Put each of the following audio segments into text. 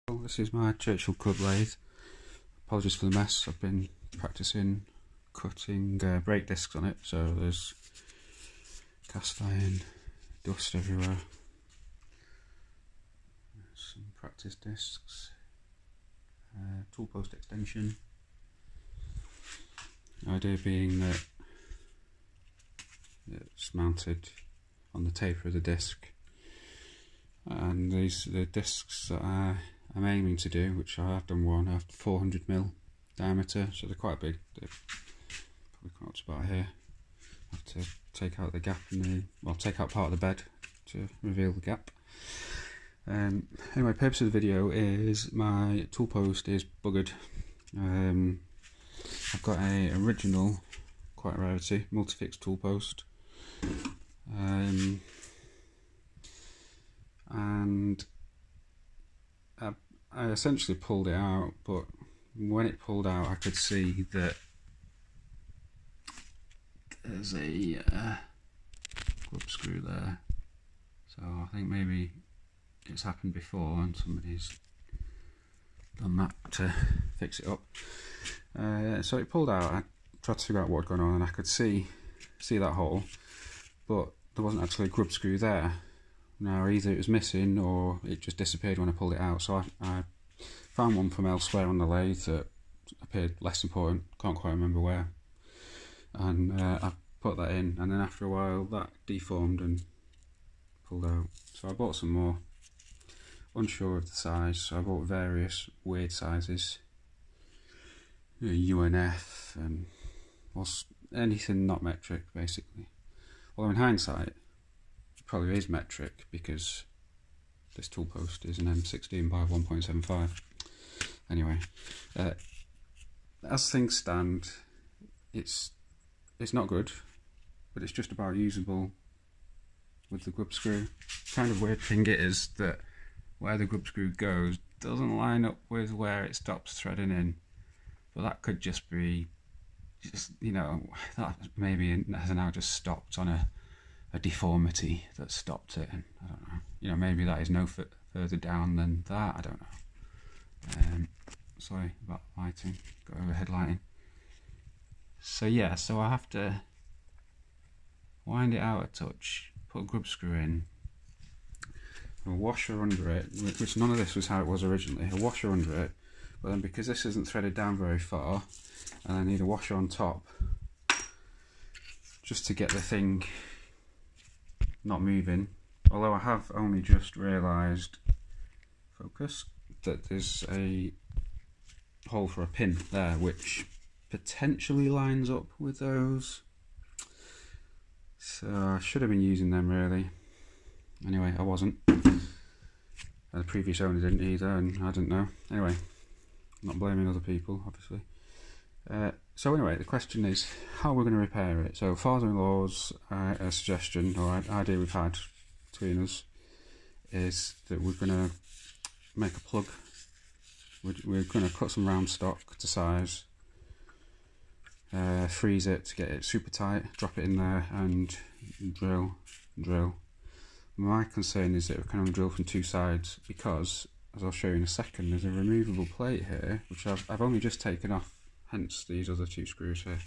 Well, this is my Churchill Cub lathe. Apologies for the mess. I've been practicing cutting brake discs on it, so there's cast iron dust everywhere. Some practice discs, tool post extension. The idea being that it's mounted on the taper of the disc, and the discs that I'm aiming to do, which I have done one, have 400mm diameter, so they're quite big. They're probably come up to about here. I have to take out the gap in take out part of the bed to reveal the gap. Anyway, purpose of the video is my tool post is buggered. I've got a original, quite a rarity, multifix tool post, and I essentially pulled it out, but when it pulled out I could see that there's a club screw there, so I think maybe it's happened before and somebody's done that to fix it up. So it pulled out. I tried to figure out what had gone on, and I could see that hole, but there wasn't actually a grub screw there. Now either it was missing or it just disappeared when I pulled it out, so I found one from elsewhere on the lathe that appeared less important, can't quite remember where, and I put that in, and then after a while that deformed and pulled out. So I bought some more, unsure of the size, so I bought various weird sizes, UNF and anything not metric basically. Although in hindsight it probably is metric, because this tool post is an M16 by 1.75. Anyway, as things stand, it's not good, but it's just about usable with the grub screw. Kind of weird thing is that where the grub screw goes doesn't line up with where it stops threading in, but that could just be that maybe has now just stopped on a deformity that stopped it, and I don't know, maybe that is no further down than that, I don't know. Sorry about lighting, got overhead lighting. So yeah, so I have to wind it out a touch, put a grub screw in, a washer under it, which none of this was how it was originally, a washer under it, but then because this isn't threaded down very far, and I need a washer on top just to get the thing not moving. Although I have only just realised, focus, that there's a hole for a pin there which potentially lines up with those, so I should have been using them really. Anyway, I wasn't, and the previous owner didn't either, and I didn't know. Anyway, I'm not blaming other people obviously. So anyway, the question is how we're going to repair it. So father-in-law's a suggestion or idea we've had between us is that we're going to make a plug. We're going to cut some round stock to size, freeze it to get it super tight, drop it in there and drill. My concern is that we can only drill from two sides, because, as I'll show you in a second, there's a removable plate here which I've only just taken off, hence these other two screws here.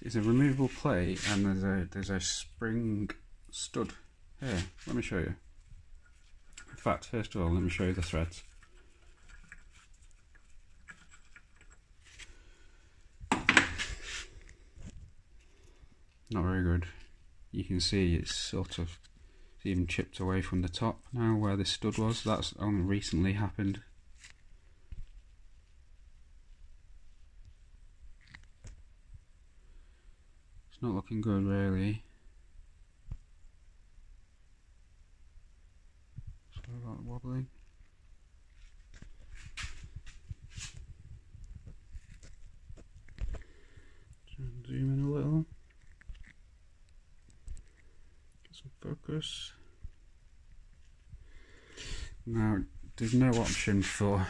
It's a removable plate, and there's a spring stud here. Let me show you. In fact, first of all, let me show you the threads. Not very good. You can see it's even chipped away from the top now where this stud was. That's only recently happened. It's not looking good really. Sorry about the wobbling. Zoom in a little. Get some focus. Now, there's no option for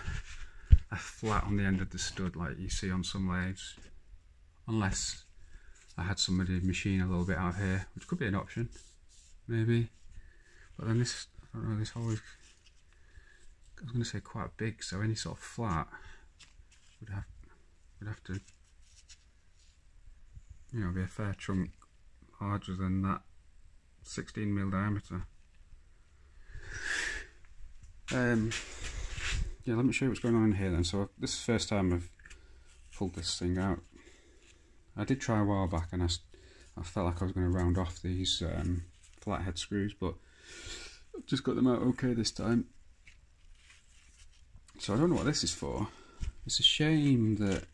a flat on the end of the stud like you see on some lathes, unless I had somebody machine a little bit out here, which could be an option, maybe. But then this I don't know, this hole is, I was going to say quite big, so any sort of flat would have to, you know, be a fair chunk larger than that 16mm diameter. Yeah, let me show you what's going on in here then. So this is the first time I've pulled this thing out. I did try a while back and I felt like I was going to round off these flathead screws, but I've just got them out okay this time. So I don't know what this is for. It's a shame that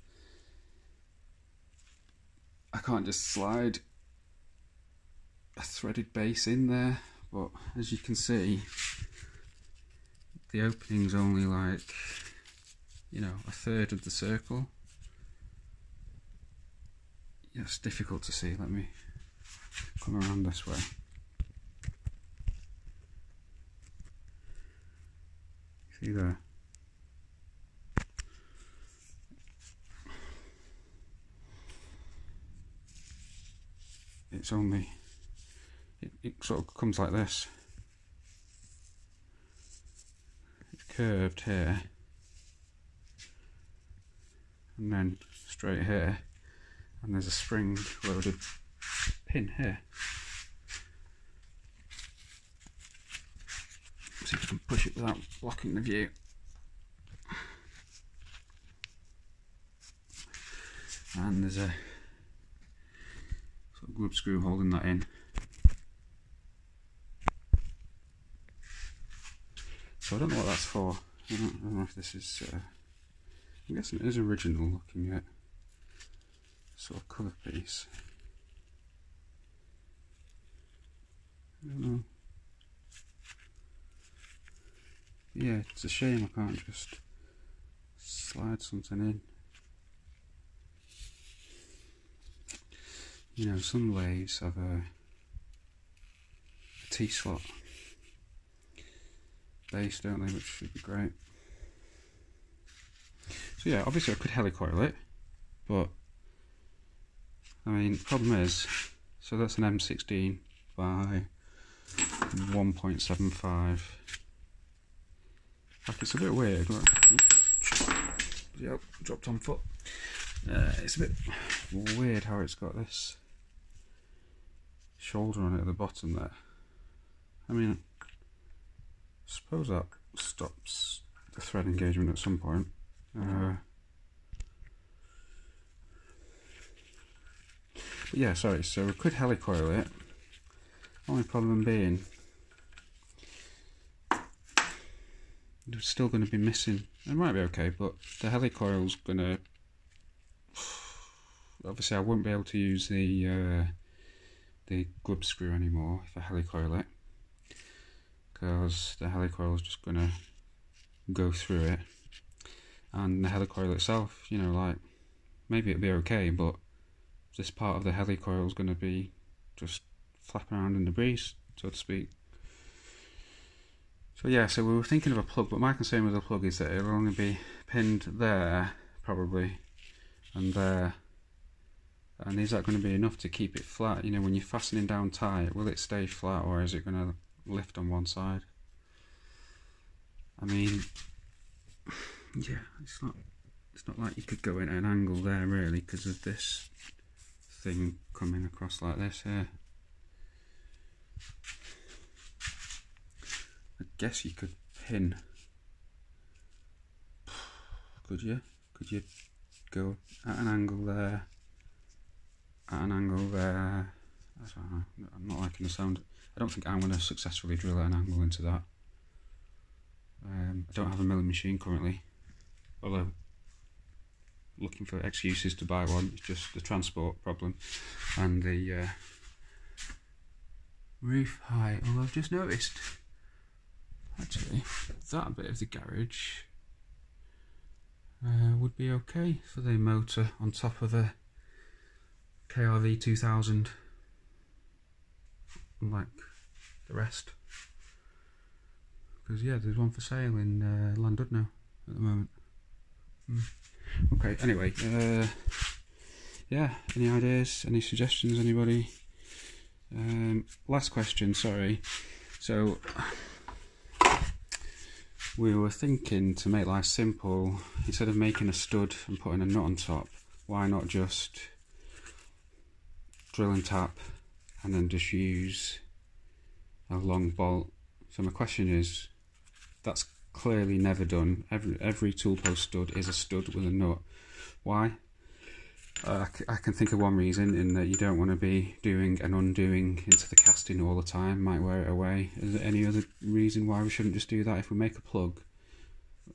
I can't just slide a threaded base in there, but as you can see, the opening's only like, you know, a third of the circle. Yeah, it's difficult to see. Let me come around this way. See there? It's only, it sort of comes like this. It's curved here, and then straight here, and there's a spring loaded pin here. See if I can push it without blocking the view. And there's a sort of grub screw holding that in. So I don't know what that's for. I don't know if this is, I'm guessing it is original, looking at sort of cover piece. I don't know. Yeah, it's a shame I can't just slide something in. You know, some lathes have a T-slot base, don't they, which should be great. So yeah, obviously I could helicoil it, but I mean, the problem is, so that's an M16 by 1.75. Like, it's a bit weird. Yep, dropped on foot. It's a bit weird how it's got this shoulder on it at the bottom there. I mean, I suppose that stops the thread engagement at some point. But yeah, sorry, so we could helicoil it. Only problem being, it's still going to be missing. It might be okay, but the helicoil's going to, obviously I won't be able to use the grub screw anymore if I helicoil it, because the helicoil is just going to go through it, and the helicoil itself, you know, like, maybe it'll be okay, but this part of the helicoil is going to be just flapping around in the breeze, so to speak. So yeah, so we were thinking of a plug, but my concern with the plug is that it'll only be pinned there, probably, and there. And is that going to be enough to keep it flat? You know, when you're fastening down tight, will it stay flat, or is it going to lift on one side? I mean, yeah, it's not like you could go in at an angle there really, because of this thing coming across like this here. I guess you could pin. Could you? Could you go at an angle there? At an angle there? I don't know. I'm not liking the sound. I don't think I'm going to successfully drill at an angle into that. I don't have a milling machine currently, although looking for excuses to buy one. It's just the transport problem and the roof height. Although I've just noticed, actually, that bit of the garage would be okay for the motor on top of the KRV 2000, unlike the rest. Because yeah, there's one for sale in Llandudno at the moment. Okay, anyway, yeah, any ideas, any suggestions, anybody? Last question, sorry. So We were thinking to make life simple, instead of making a stud and putting a nut on top, why not just drill and tap and then just use a long bolt. So my question is, that's clearly never done. Every tool post stud is a stud with a nut. Why? I can think of one reason, in that you don't want to be doing and undoing into the casting all the time, might wear it away. Is there any other reason why we shouldn't just do that? If we make a plug,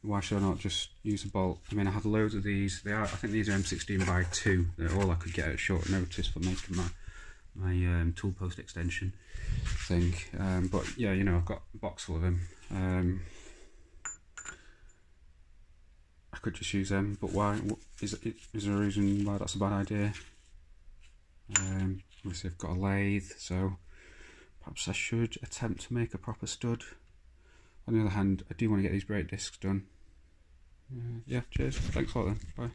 why should I not just use a bolt? I mean, I have loads of these. I think these are M16x2. They're all I could get at short notice for making my tool post extension thing. But yeah, you know, I've got a box full of them. I could just use them, but why? Is there a reason why that's a bad idea? Obviously I've got a lathe, so perhaps I should attempt to make a proper stud. On the other hand, I do want to get these brake discs done. Yeah, cheers. Thanks a lot then. Bye.